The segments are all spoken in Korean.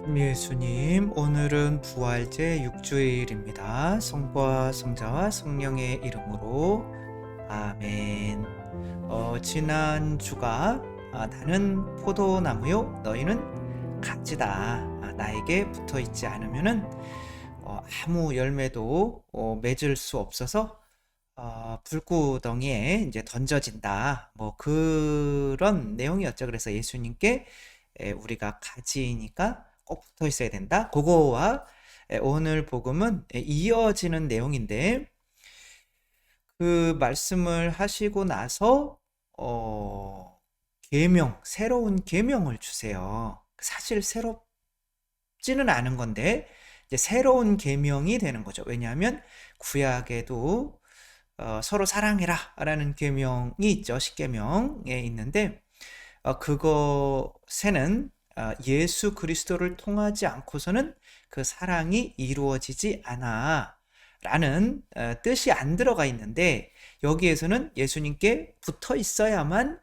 예수님, 오늘은 부활제 6주일입니다. 성부와 성자와 성령의 이름으로 아멘. 지난 주가 나는 포도나무요, 너희는 가지다. 나에게 붙어 있지 않으면은 아무 열매도 맺을 수 없어서 불구덩이에 이제 던져진다. 뭐 그런 내용이었죠. 그래서 예수님께 우리가 가지니까 꼭 붙어 있어야 된다. 그거와 오늘 복음은 이어지는 내용인데, 그 말씀을 하시고 나서 새로운 계명을 주세요. 사실 새롭지는 않은 건데 이제 새로운 계명이 되는 거죠. 왜냐하면 구약에도 서로 사랑해라 라는 계명이 있죠. 십계명에 있는데 그것에는 예수 그리스도를 통하지 않고서는 그 사랑이 이루어지지 않아 라는 뜻이 안 들어가 있는데, 여기에서는 예수님께 붙어 있어야만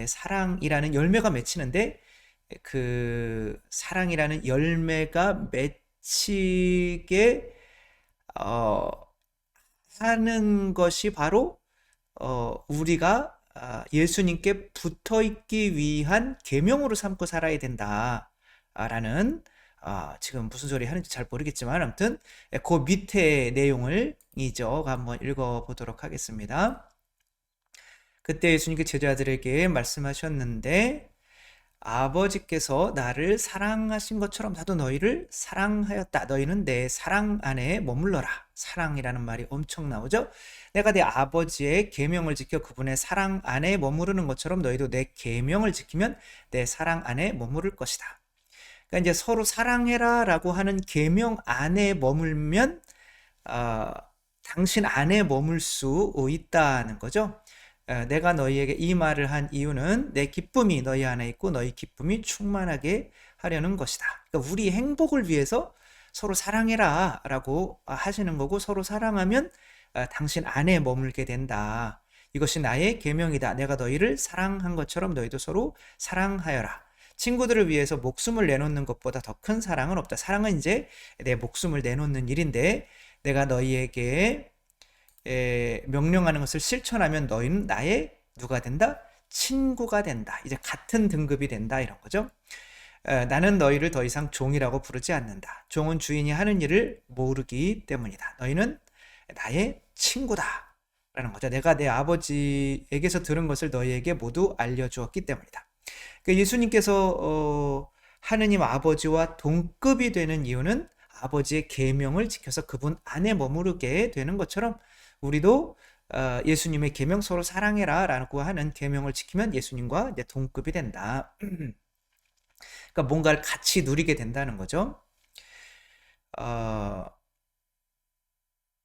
사랑이라는 열매가 맺히는데, 그 사랑이라는 열매가 맺히게 하는 것이 바로 우리가 예수님께 붙어 있기 위한 계명으로 삼고 살아야 된다라는, 지금 무슨 소리 하는지 잘 모르겠지만 아무튼 그 밑에 내용을 이죠 한번 읽어보도록 하겠습니다. 그때 예수님께 제자들에게 말씀하셨는데, 아버지께서 나를 사랑하신 것처럼 나도 너희를 사랑하였다. 너희는 내 사랑 안에 머물러라. 사랑이라는 말이 엄청 나오죠. 내가 내 아버지의 계명을 지켜 그분의 사랑 안에 머무르는 것처럼 너희도 내 계명을 지키면 내 사랑 안에 머무를 것이다. 그러니까 이제 서로 사랑해라 라고 하는 계명 안에 머물면 당신 안에 머물 수 있다는 거죠. 내가 너희에게 이 말을 한 이유는 내 기쁨이 너희 안에 있고 너희 기쁨이 충만하게 하려는 것이다. 그러니까 우리 행복을 위해서 서로 사랑해라 라고 하시는 거고, 서로 사랑하면 당신 안에 머물게 된다. 이것이 나의 계명이다. 내가 너희를 사랑한 것처럼 너희도 서로 사랑하여라. 친구들을 위해서 목숨을 내놓는 것보다 더 큰 사랑은 없다. 사랑은 이제 내 목숨을 내놓는 일인데, 내가 너희에게 명령하는 것을 실천하면 너희는 나의 누가 된다? 친구가 된다. 이제 같은 등급이 된다, 이런 거죠. 나는 너희를 더 이상 종이라고 부르지 않는다. 종은 주인이 하는 일을 모르기 때문이다. 너희는 나의 친구다 라는 거죠. 내가 내 아버지에게서 들은 것을 너희에게 모두 알려주었기 때문이다. 그러니까 예수님께서 하느님 아버지와 동급이 되는 이유는 아버지의 계명을 지켜서 그분 안에 머무르게 되는 것처럼, 우리도 예수님의 계명, 서로 사랑해라 라고 하는 계명을 지키면 예수님과 이제 동급이 된다. 그러니까 뭔가를 같이 누리게 된다는 거죠.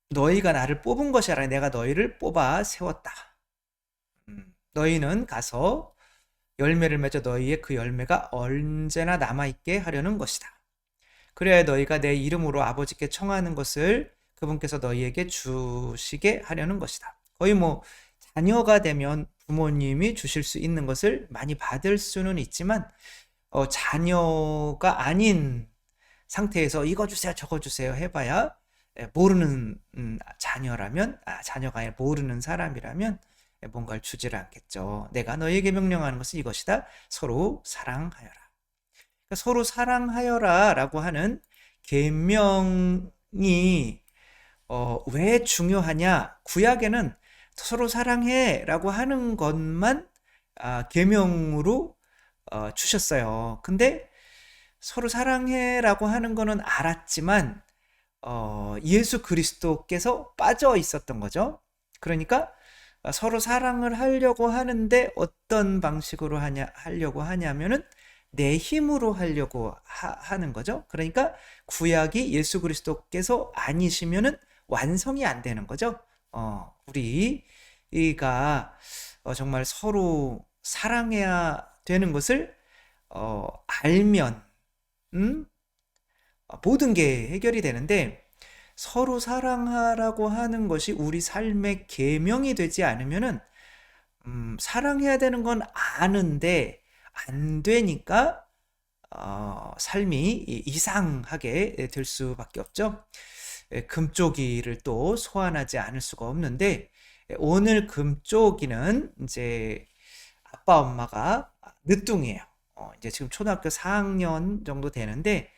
너희가 나를 뽑은 것이 아니라 내가 너희를 뽑아 세웠다. 너희는 가서 열매를 맺어 너희의 그 열매가 언제나 남아있게 하려는 것이다. 그래야 너희가 내 이름으로 아버지께 청하는 것을 그분께서 너희에게 주시게 하려는 것이다. 거의 뭐 자녀가 되면 부모님이 주실 수 있는 것을 많이 받을 수는 있지만, 자녀가 아닌 상태에서 이거 주세요 저거 주세요 해봐야 모르는 자녀라면, 자녀가 아니라 모르는 사람이라면 뭔가를 주지를 않겠죠. 내가 너희에게 명령하는 것은 이것이다. 서로 사랑하여라. 그러니까 서로 사랑하여라 라고 하는 계명이 왜 중요하냐? 구약에는 서로 사랑해 라고 하는 것만 계명으로 주셨어요. 근데 서로 사랑해 라고 하는 거는 알았지만 예수 그리스도께서 빠져 있었던 거죠. 그러니까 서로 사랑을 하려고 하는데 어떤 방식으로 하려고 하냐면은 내 힘으로 하려고 하는 거죠. 그러니까 구약이 예수 그리스도께서 아니시면은 완성이 안 되는 거죠. 우리가 정말 서로 사랑해야 되는 것을 알면 모든 게 해결이 되는데, 서로 사랑하라고 하는 것이 우리 삶의 계명이 되지 않으면은 사랑해야 되는 건 아는데 안 되니까 삶이 이상하게 될 수밖에 없죠. 금쪽이를 또 소환하지 않을 수가 없는데, 오늘 금쪽이는 이제 아빠 엄마가 늦둥이에요. 이제 지금 초등학교 4학년 정도 되는데,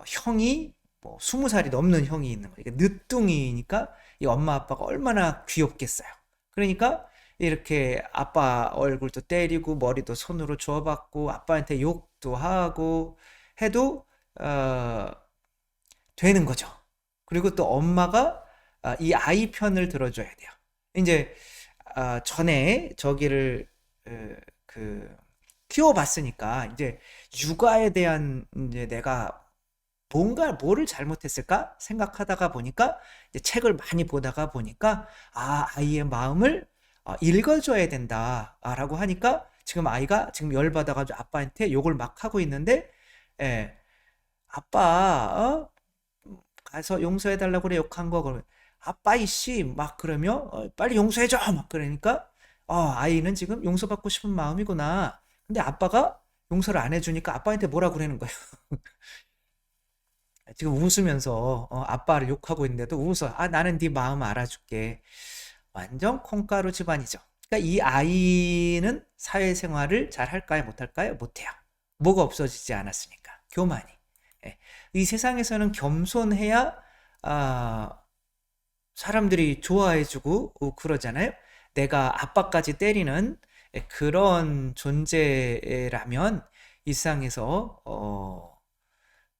형이 뭐 20살이 넘는 형이 있는 거예요. 이게 늦둥이니까 이 엄마 아빠가 얼마나 귀엽겠어요. 그러니까 이렇게 아빠 얼굴도 때리고 머리도 손으로 주워받고 아빠한테 욕도 하고 해도 되는 거죠. 그리고 또 엄마가 이 아이 편을 들어줘야 돼요. 이제 전에 저기를 그 키워봤으니까 이제 육아에 대한 이제 내가 뭔가 뭐를 잘못했을까 생각하다가 보니까 이제 책을 많이 보다가 보니까 아이의 마음을 읽어줘야 된다라고 하니까 지금 아이가 지금 열받아가지고 아빠한테 욕을 막 하고 있는데, 예, 아빠 가서 용서해달라고 그래 욕한 거 그러면 아빠 이씨 막 그러며 빨리 용서해줘 막 그러니까 아이는 지금 용서받고 싶은 마음이구나. 근데 아빠가 용서를 안 해주니까 아빠한테 뭐라 그러는 거예요. 지금 웃으면서 아빠를 욕하고 있는데도 웃어. 나는 네 마음 알아줄게. 완전 콩가루 집안이죠. 그러니까 이 아이는 사회생활을 잘 할까요? 못할까요? 못해요. 뭐가 없어지지 않았으니까. 교만이. 예. 이 세상에서는 겸손해야 사람들이 좋아해주고 그러잖아요. 내가 아빠까지 때리는 그런 존재라면 이 세상에서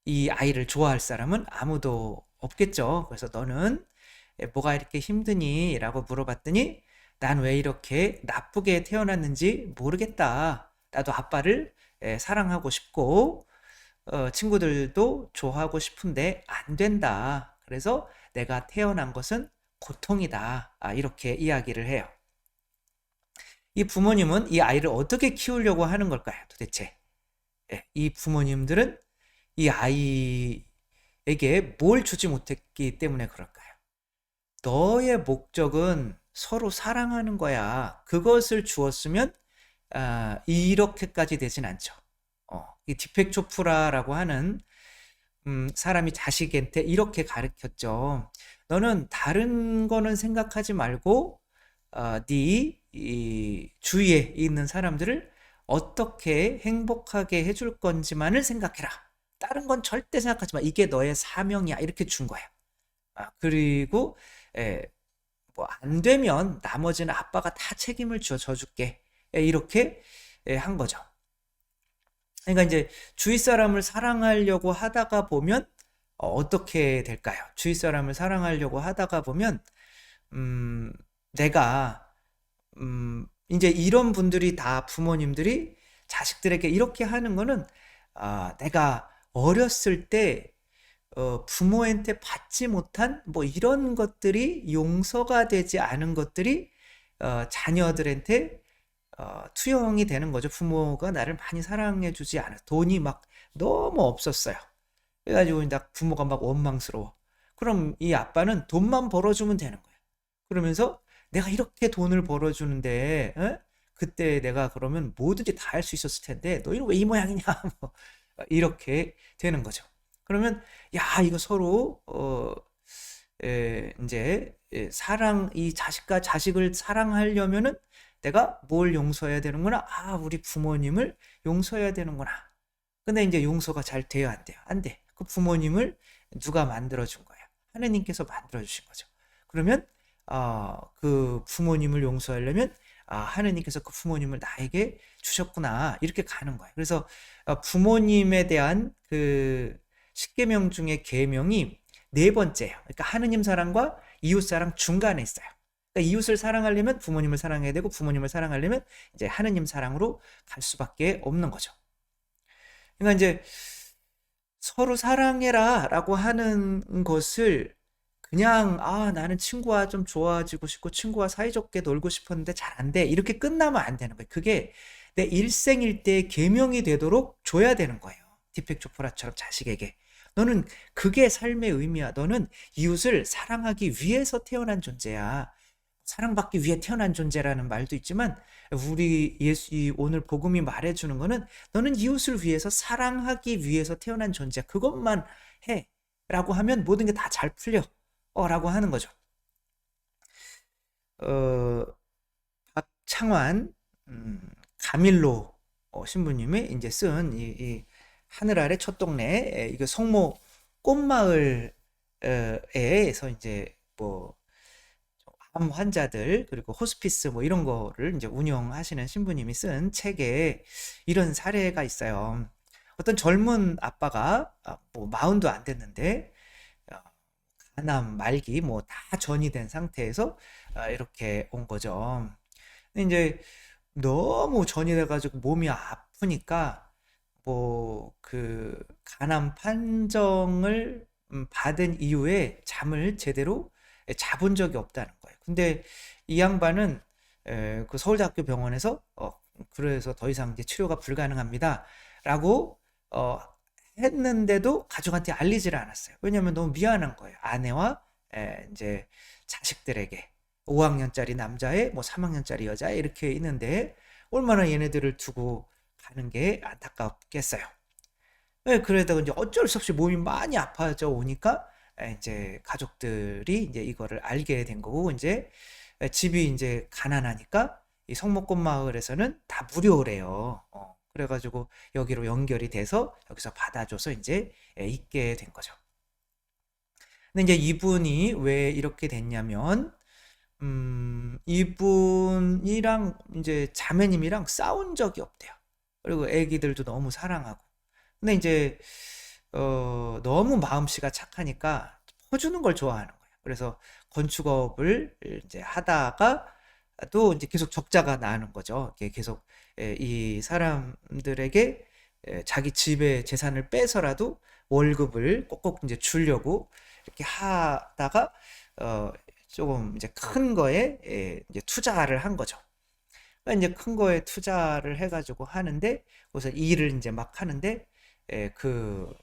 이 아이를 좋아할 사람은 아무도 없겠죠. 그래서 너는 뭐가 이렇게 힘드니? 라고 물어봤더니 난 왜 이렇게 나쁘게 태어났는지 모르겠다. 나도 아빠를 사랑하고 싶고 친구들도 좋아하고 싶은데 안 된다. 그래서 내가 태어난 것은 고통이다. 이렇게 이야기를 해요. 이 부모님은 이 아이를 어떻게 키우려고 하는 걸까요? 도대체. 이 부모님들은 이 아이에게 뭘 주지 못했기 때문에 그럴까요? 너의 목적은 서로 사랑하는 거야. 그것을 주었으면 이렇게까지 되진 않죠. 이 디펙 초프라라고 하는 사람이 자식한테 이렇게 가르쳤죠. 너는 다른 거는 생각하지 말고 네 주위에 있는 사람들을 어떻게 행복하게 해줄 건지만을 생각해라. 다른 건 절대 생각하지 마. 이게 너의 사명이야. 이렇게 준 거야. 그리고 뭐 안 되면 나머지는 아빠가 다 책임을 져줄게. 이렇게 한 거죠. 그러니까 이제 주위 사람을 사랑하려고 하다가 보면 어떻게 될까요? 주위 사람을 사랑하려고 하다가 보면 내가 이제 이런 분들이 다 부모님들이 자식들에게 이렇게 하는 거는 내가 어렸을 때 부모한테 받지 못한 뭐 이런 것들이 용서가 되지 않은 것들이 자녀들한테 투영이 되는 거죠. 부모가 나를 많이 사랑해 주지 않아. 돈이 막 너무 없었어요. 그래가지고 이제 부모가 막 원망스러워. 그럼 이 아빠는 돈만 벌어주면 되는 거예요. 그러면서 내가 이렇게 돈을 벌어주는데 그때 내가 그러면 뭐든지 다 할 수 있었을 텐데 너희는 왜 이 모양이냐 뭐 이렇게 되는 거죠. 그러면 야 이거 서로 이제 이 자식과 자식을 사랑하려면은 내가 뭘 용서해야 되는구나. 우리 부모님을 용서해야 되는구나. 근데 이제 용서가 잘 돼요, 안 돼요? 안 돼. 그 부모님을 누가 만들어준 거예요? 하느님께서 만들어주신 거죠. 그러면 그 부모님을 용서하려면 하느님께서 그 부모님을 나에게 주셨구나. 이렇게 가는 거예요. 그래서 부모님에 대한 그 10계명 중에 계명이 네 번째예요. 그러니까 하느님 사랑과 이웃 사랑 중간에 있어요. 그러니까 이웃을 사랑하려면 부모님을 사랑해야 되고 부모님을 사랑하려면 이제 하느님 사랑으로 갈 수밖에 없는 거죠. 그러니까 이제 서로 사랑해라라고 하는 것을 그냥 나는 친구와 좀 좋아지고 싶고 친구와 사이좋게 놀고 싶었는데 잘 안 돼. 이렇게 끝나면 안 되는 거예요. 그게 내 일생일대의 계명이 되도록 줘야 되는 거예요. 디펙 조프라처럼 자식에게. 너는 그게 삶의 의미야. 너는 이웃을 사랑하기 위해서 태어난 존재야. 사랑받기 위해 태어난 존재라는 말도 있지만 우리 이 오늘 복음이 말해주는 거는 너는 이웃을 위해서 사랑하기 위해서 태어난 존재 그것만 해 라고 하면 모든 게 다 잘 풀려 라고 하는 거죠. 어, 박창환 가밀로 신부님이 이제 쓴 이 하늘 아래 첫 동네 이거 성모 꽃마을에서 이제 뭐 암 환자들 그리고 호스피스 뭐 이런 거를 이제 운영하시는 신부님이 쓴 책에 이런 사례가 있어요. 어떤 젊은 아빠가 뭐 40도 안 됐는데 간암 말기 뭐 다 전이 된 상태에서 이렇게 온 거죠. 근데 이제 너무 전이 돼가지고 몸이 아프니까 뭐 그 간암 판정을 받은 이후에 잠을 제대로 자본 적이 없다는 거예요. 근데 이 양반은 그 서울대학교 병원에서 그래서 더 이상 이제 치료가 불가능합니다. 라고 했는데도 가족한테 알리지를 않았어요. 왜냐면 너무 미안한 거예요. 아내와 이제 자식들에게 5학년짜리 남자애, 뭐 3학년짜리 여자애 이렇게 있는데 얼마나 얘네들을 두고 가는 게 안타깝겠어요. 그러다가 이제 어쩔 수 없이 몸이 많이 아파져 오니까 이제 가족들이 이제 이거를 알게 된 거고 이제 집이 이제 가난하니까 이 성목꽃 마을에서는 다 무료래요. 그래가지고 여기로 연결이 돼서 여기서 받아줘서 이제 있게 된 거죠. 근데 이제 이분이 왜 이렇게 됐냐면 이분이랑 이제 자매님이랑 싸운 적이 없대요. 그리고 애기들도 너무 사랑하고. 근데 이제 너무 마음씨가 착하니까 퍼주는 걸 좋아하는 거예요. 그래서 건축업을 이제 하다가 또 이제 계속 적자가 나는 거죠. 계속 이 사람들에게 자기 집의 재산을 빼서라도 월급을 꼭꼭 이제 주려고 이렇게 하다가 조금 이제 큰 거에 이제 투자를 한 거죠. 그러니까 이제 큰 거에 투자를 해가지고 하는데 그래서 일을 이제 막 하는데 그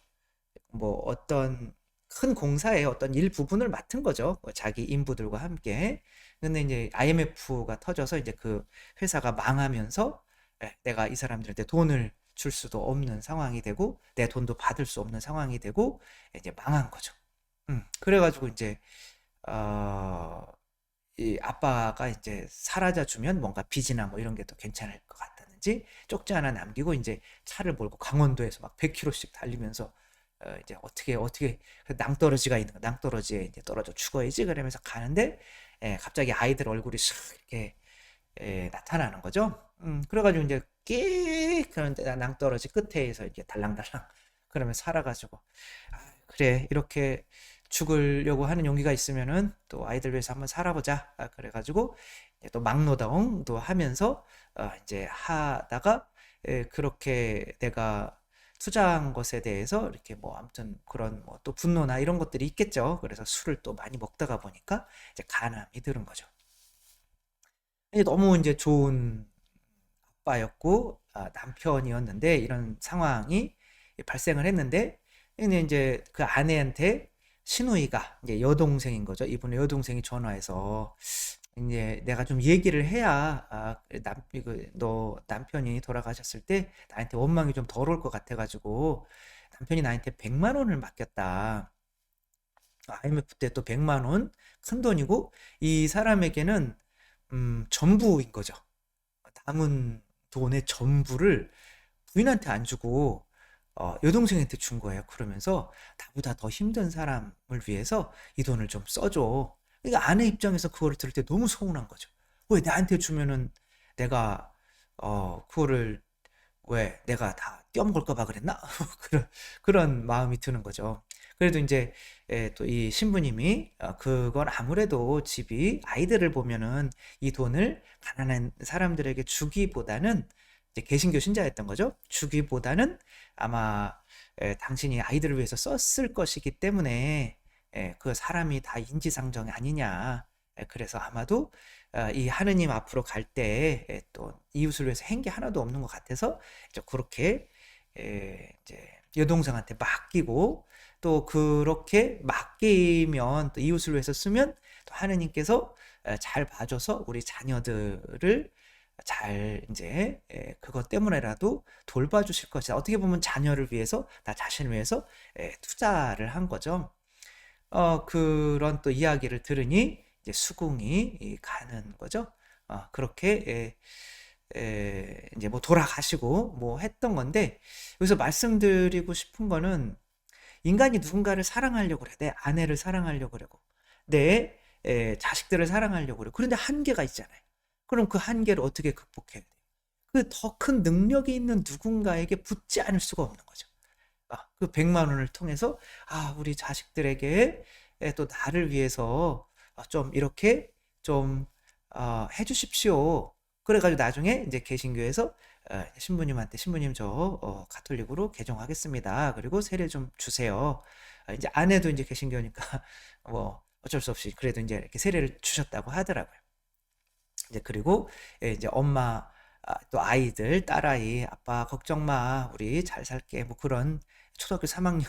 뭐 어떤 큰 공사의 어떤 일부분을 맡은 거죠. 자기 인부들과 함께. 근데 이제 IMF가 터져서 이제 그 회사가 망하면서 내가 이 사람들한테 돈을 줄 수도 없는 상황이 되고 내 돈도 받을 수 없는 상황이 되고 이제 망한 거죠. 그래가지고 이제 이 아빠가 이제 사라져 주면 뭔가 빚이나 뭐 이런 게 더 괜찮을 것 같다든지 쪽지 하나 남기고 이제 차를 몰고 강원도에서 막 100km씩 달리면서 이제 어떻게 그 낭떠러지가 있는 거 낭떠러지에 이제 떨어져 죽어야지 그러면서 가는데 갑자기 아이들 얼굴이 싹 이렇게 나타나는 거죠. 그래가지고 이제 끼 그런데 낭떠러지 끝에서 이렇게 달랑달랑 그러면서 살아가지고 그래 이렇게 죽으려고 하는 용기가 있으면은 또 아이들 위해서 한번 살아보자. 그래가지고 또 막노동도 하면서 이제 하다가 그렇게 내가 투자한 것에 대해서 이렇게 뭐 아무튼 그런 뭐 또 분노나 이런 것들이 있겠죠. 그래서 술을 또 많이 먹다가 보니까 이제 간암이 들은 거죠. 이제 너무 이제 좋은 아빠였고 남편이었는데 이런 상황이 발생을 했는데 근데 이제 그 아내한테 시누이가 이제 여동생인 거죠. 이분의 여동생이 전화해서 이제 내가 좀 얘기를 해야 너 남편이 돌아가셨을 때 나한테 원망이 좀 덜 올 것 같아가지고 남편이 나한테 100만 원을 맡겼다. IMF 때 또 100만 원 큰 돈이고 이 사람에게는 전부인 거죠. 남은 돈의 전부를 부인한테 안 주고 여동생한테 준 거예요. 그러면서 나보다 더 힘든 사람을 위해서 이 돈을 좀 써줘. 그러니까 아내 입장에서 그거를 들을 때 너무 서운한 거죠. 왜 나한테 주면은 내가 그거를 왜 내가 다 떼어먹을까 봐 그랬나? 그런 마음이 드는 거죠. 그래도 이제 또 이 신부님이 그건 아무래도 집이 아이들을 보면은 이 돈을 가난한 사람들에게 주기보다는 이제 개신교 신자였던 거죠. 주기보다는 아마 당신이 아이들을 위해서 썼을 것이기 때문에 그 사람이 다 인지상정이 아니냐. 그래서 아마도 이 하느님 앞으로 갈 때 또 이웃을 위해서 한 게 하나도 없는 것 같아서 이제 그렇게 이제 여동생한테 맡기고 또 그렇게 맡기면 또 이웃을 위해서 쓰면 또 하느님께서 잘 봐줘서 우리 자녀들을 잘 이제 그것 때문에라도 돌봐주실 것이다. 어떻게 보면 자녀를 위해서, 나 자신을 위해서 투자를 한 거죠. 그런 또 이야기를 들으니 이제 수긍이 가는 거죠. 그렇게 이제 뭐 돌아가시고 뭐 했던 건데, 여기서 말씀드리고 싶은 거는 인간이 누군가를 사랑하려고 그래. 내 아내를 사랑하려고 그러고, 내 자식들을 사랑하려고 그래. 그런데 한계가 있잖아요. 그럼 그 한계를 어떻게 극복해야 돼요? 그 더 큰 능력이 있는 누군가에게 붙지 않을 수가 없는 거죠. 그 100만 원을 통해서 우리 자식들에게 또 나를 위해서 좀 이렇게 좀 해주십시오. 그래가지고 나중에 이제 개신교에서 신부님한테 신부님 저 가톨릭으로 개종하겠습니다. 그리고 세례 좀 주세요. 이제 아내도 이제 개신교니까 뭐 어쩔 수 없이 그래도 이제 이렇게 세례를 주셨다고 하더라고요. 이제 그리고 이제 엄마 또 아이들 딸아이 아빠 걱정 마 우리 잘 살게 뭐 그런 초등학교 3학년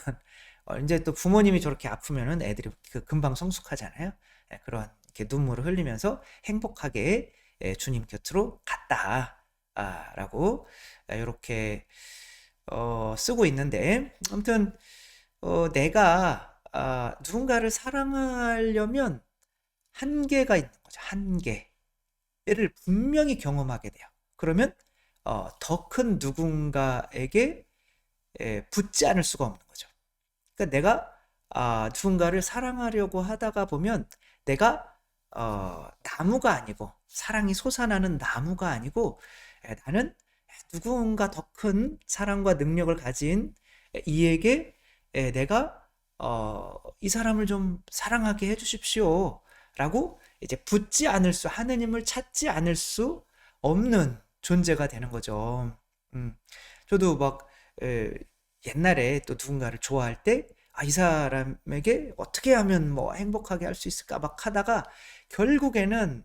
이제 또 부모님이 저렇게 아프면은 애들이 금방 성숙하잖아요. 그런 이렇게 눈물을 흘리면서 행복하게 주님 곁으로 갔다 라고 이렇게 쓰고 있는데, 아무튼 내가 누군가를 사랑하려면 한계가 있는 거죠. 한계를 분명히 경험하게 돼요. 그러면 더 큰 누군가에게 붙지 않을 수가 없는 거죠. 그러니까 내가 누군가를 사랑하려고 하다가 보면 내가 나무가 아니고, 사랑이 솟아나는 나무가 아니고 나는 누군가 더 큰 사랑과 능력을 가진 이에게 내가 이 사람을 좀 사랑하게 해주십시오 라고 이제 붙지 않을 수, 하느님을 찾지 않을 수 없는 존재가 되는 거죠. 저도 막 옛날에 또 누군가를 좋아할 때 이 사람에게 어떻게 하면 뭐 행복하게 할 수 있을까 막 하다가 결국에는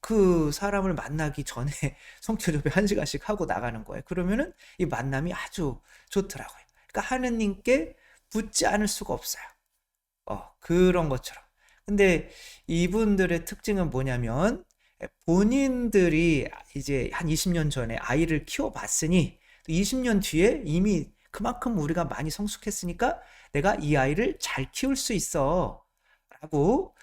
그 사람을 만나기 전에 성교조배 1시간씩 하고 나가는 거예요. 그러면은 이 만남이 아주 좋더라고요. 그러니까 하느님께 붙지 않을 수가 없어요. 그런 것처럼. 근데 이분들의 특징은 뭐냐면 본인들이 이제 한 20년 전에 아이를 키워봤으니 20년 뒤에 이미 그만큼 우리가 많이 성숙했으니까 내가 이 아이를 잘 키울 수 있어 라고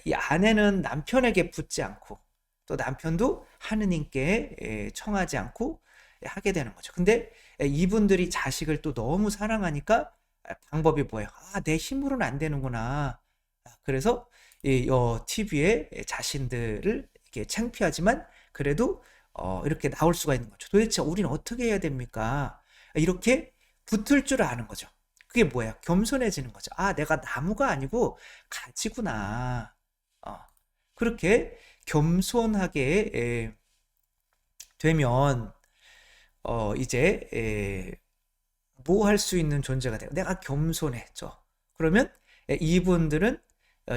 이 아내는 남편에게 붙지 않고 또 남편도 하느님께 청하지 않고 하게 되는 거죠. 근데 이분들이 자식을 또 너무 사랑하니까 방법이 뭐예요? 내 힘으로는 안 되는구나. 그래서 이 TV에 자신들을 이렇게 창피하지만 그래도 이렇게 나올 수가 있는 거죠. 도대체 우리는 어떻게 해야 됩니까? 이렇게 붙을 줄 아는 거죠. 그게 뭐야? 겸손해지는 거죠. 내가 나무가 아니고 가지구나. 그렇게 겸손하게 되면 이제 뭐 할 수 있는 존재가 돼요. 내가 겸손해져. 그러면 이분들은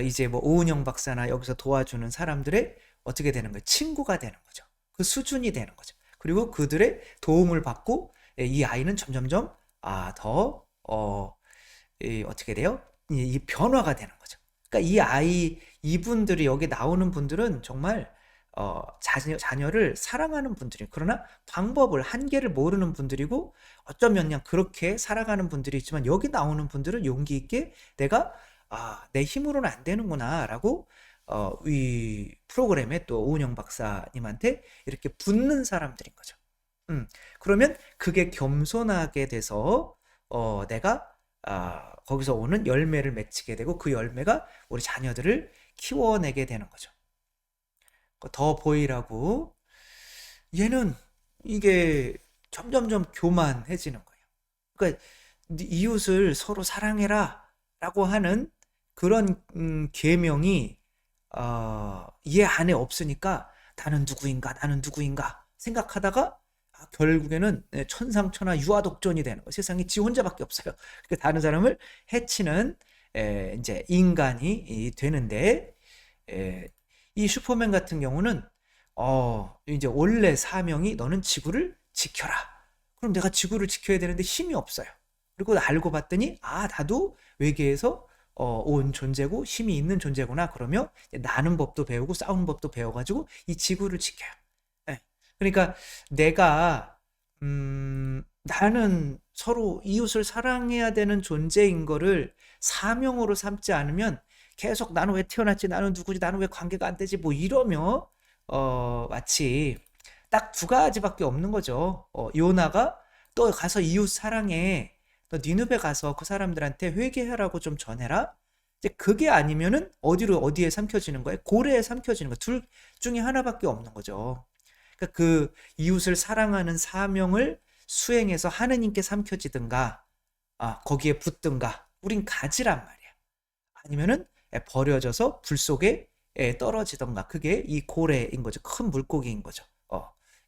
이제 뭐 오은영 박사나 여기서 도와주는 사람들의 어떻게 되는 거예요? 친구가 되는 거죠. 그 수준이 되는 거죠. 그리고 그들의 도움을 받고 이 아이는 점점점 더 어떻게 돼요? 이 변화가 되는 거죠. 그러니까 이분들이 여기 나오는 분들은 정말 자녀를 사랑하는 분들이, 그러나 방법을 한계를 모르는 분들이고 어쩌면 그냥 그렇게 살아가는 분들이 있지만 여기 나오는 분들은 용기 있게 내가 내 힘으로는 안 되는구나 라고 이 프로그램에 또 오은영 박사님한테 이렇게 붙는 사람들인 거죠. 그러면 그게 겸손하게 돼서 내가 거기서 오는 열매를 맺히게 되고 그 열매가 우리 자녀들을 키워내게 되는 거죠. 더 보이라고 얘는 이게 점점점 교만해지는 거예요. 그러니까 이웃을 서로 사랑해라 라고 하는 그런 계명이 얘 안에 없으니까 나는 누구인가 생각하다가 결국에는 천상천하 유아독존이 되는 거예요. 세상에 지 혼자밖에 없어요. 그러니까 다른 사람을 해치는 이제 인간이 되는데, 이 슈퍼맨 같은 경우는 이제 원래 사명이 너는 지구를 지켜라. 그럼 내가 지구를 지켜야 되는데 힘이 없어요. 그리고 알고 봤더니 나도 외계에서 온 존재고 힘이 있는 존재구나. 그러며 나는 법도 배우고 싸우는 법도 배워가지고 이 지구를 지켜요. 예. 그러니까 내가 나는 서로 이웃을 사랑해야 되는 존재인 거를 사명으로 삼지 않으면 계속 나는 왜 태어났지? 나는 누구지? 나는 왜 관계가 안 되지? 뭐 이러며 마치 딱 두 가지밖에 없는 거죠. 요나가 또 가서 이웃 사랑해. 너 니느베 가서 그 사람들한테 회개하라고 좀 전해라. 이제 그게 아니면은 어디에 삼켜지는 거예요? 고래에 삼켜지는 거. 둘 중에 하나밖에 없는 거죠. 그러니까 그 이웃을 사랑하는 사명을 수행해서 하느님께 삼켜지든가, 거기에 붙든가. 우린 가지란 말이야. 아니면은 버려져서 불 속에 떨어지던가. 그게 이 고래인 거죠. 큰 물고기인 거죠.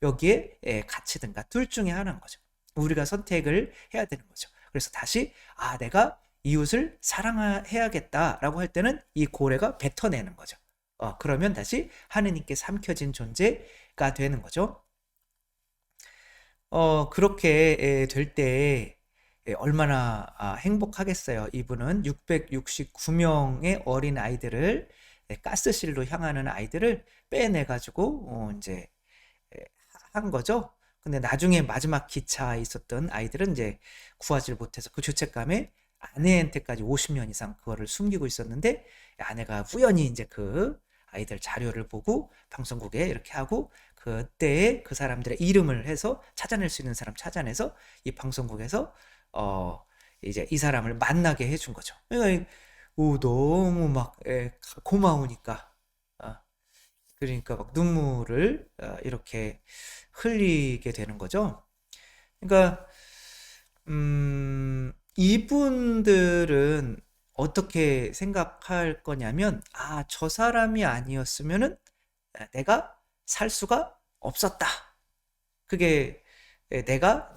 여기에 갇히든가. 둘 중에 하나인 거죠. 우리가 선택을 해야 되는 거죠. 그래서 다시 내가 이웃을 사랑해야겠다라고 할 때는 이 고래가 뱉어내는 거죠. 그러면 다시 하느님께 삼켜진 존재가 되는 거죠. 그렇게 될 때 얼마나 행복하겠어요. 이분은 669명의 어린 아이들을 가스실로 향하는 아이들을 빼내가지고 이제 한 거죠. 근데 나중에 마지막 기차에 있었던 아이들은 이제 구하지 못해서 그 죄책감에 아내한테까지 50년 이상 그거를 숨기고 있었는데 아내가 우연히 이제 그 아이들 자료를 보고 방송국에 이렇게 하고 그때에 그 사람들의 이름을 해서 찾아낼 수 있는 사람 찾아내서 이 방송국에서 이제 이 사람을 만나게 해준 거죠. 그러니까 너무 막 고마우니까 그러니까 막 눈물을 이렇게 흘리게 되는 거죠. 그러니까 이분들은 어떻게 생각할 거냐면 저 사람이 아니었으면은 내가 살 수가 없었다. 그게 내가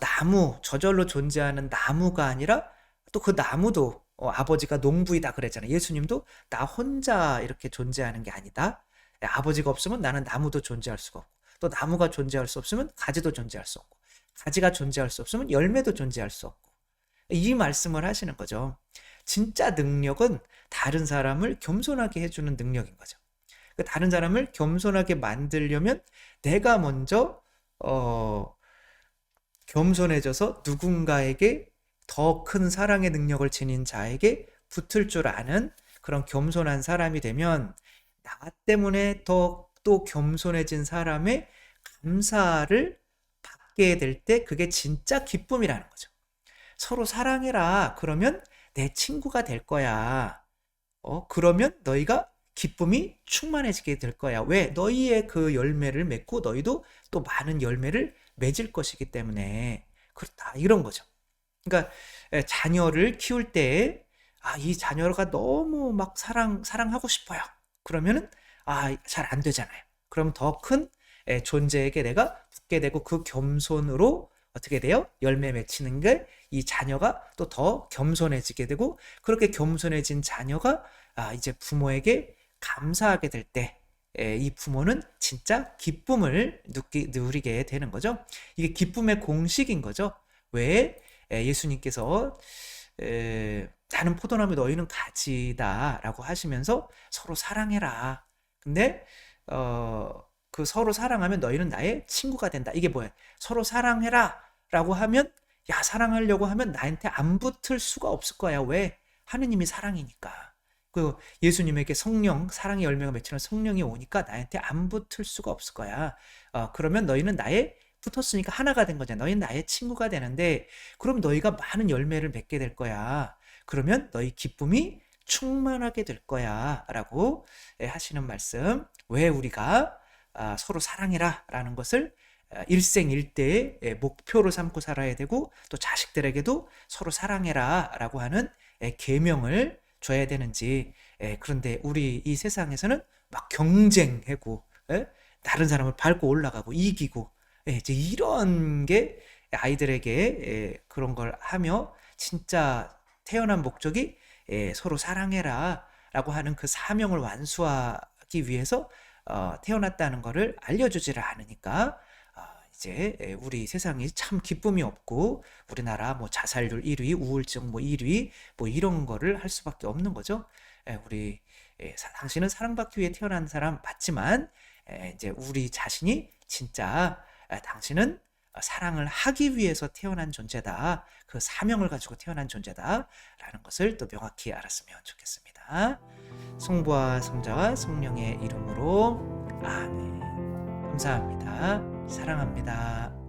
저절로 존재하는 나무가 아니라 또 그 나무도 아버지가 농부이다 그랬잖아요. 예수님도 나 혼자 이렇게 존재하는 게 아니다. 아버지가 없으면 나는 나무도 존재할 수가 없고 또 나무가 존재할 수 없으면 가지도 존재할 수 없고 가지가 존재할 수 없으면 열매도 존재할 수 없고 이 말씀을 하시는 거죠. 진짜 능력은 다른 사람을 겸손하게 해주는 능력인 거죠. 다른 사람을 겸손하게 만들려면 내가 먼저 겸손해져서 누군가에게 더 큰 사랑의 능력을 지닌 자에게 붙을 줄 아는 그런 겸손한 사람이 되면 나 때문에 더 또 겸손해진 사람의 감사를 받게 될 때 그게 진짜 기쁨이라는 거죠. 서로 사랑해라. 그러면 내 친구가 될 거야. 그러면 너희가 기쁨이 충만해지게 될 거야. 왜? 너희의 그 열매를 맺고 너희도 또 많은 열매를 맺을 것이기 때문에 그렇다. 이런 거죠. 그러니까 자녀를 키울 때 이 자녀가 너무 막 사랑하고 싶어요. 그러면은 잘 안 되잖아요. 그럼 더 큰 존재에게 내가 붙게 되고 그 겸손으로 어떻게 돼요? 열매 맺히는 게 이 자녀가 또 더 겸손해지게 되고 그렇게 겸손해진 자녀가 이제 부모에게 감사하게 될 때 이 부모는 진짜 기쁨을 누리게 되는 거죠. 이게 기쁨의 공식인 거죠. 왜? 예수님께서 나는 포도나무 너희는 가지다 라고 하시면서 서로 사랑해라. 근데 그 서로 사랑하면 너희는 나의 친구가 된다. 이게 뭐야? 서로 사랑해라 라고 하면 사랑하려고 하면 나한테 안 붙을 수가 없을 거야. 왜? 하느님이 사랑이니까. 그 예수님에게 사랑의 열매가 맺히는 성령이 오니까 나한테 안 붙을 수가 없을 거야. 그러면 너희는 나의 붙었으니까 하나가 된 거잖아. 너희는 나의 친구가 되는데 그럼 너희가 많은 열매를 맺게 될 거야. 그러면 너희 기쁨이 충만하게 될 거야 라고 하시는 말씀. 왜 우리가 서로 사랑해라 라는 것을 일생일대의 목표로 삼고 살아야 되고 또 자식들에게도 서로 사랑해라 라고 하는 계명을 줘야 되는지. 그런데 우리 이 세상에서는 막 경쟁하고 다른 사람을 밟고 올라가고 이기고 이제 이런 게 아이들에게 그런 걸 하며 진짜 태어난 목적이 서로 사랑해라 라고 하는 그 사명을 완수하기 위해서 태어났다는 것을 알려주지를 않으니까 이제 우리 세상이 참 기쁨이 없고 우리나라 뭐 자살률 1위, 우울증 뭐 1위 뭐 이런 거를 할 수밖에 없는 거죠. 우리 당신은 사랑받기 위해 태어난 사람 맞지만 이제 우리 자신이 진짜 당신은 사랑을 하기 위해서 태어난 존재다. 그 사명을 가지고 태어난 존재다라는 것을 또 명확히 알았으면 좋겠습니다. 성부와 성자와 성령의 이름으로 아멘. 감사합니다. 사랑합니다.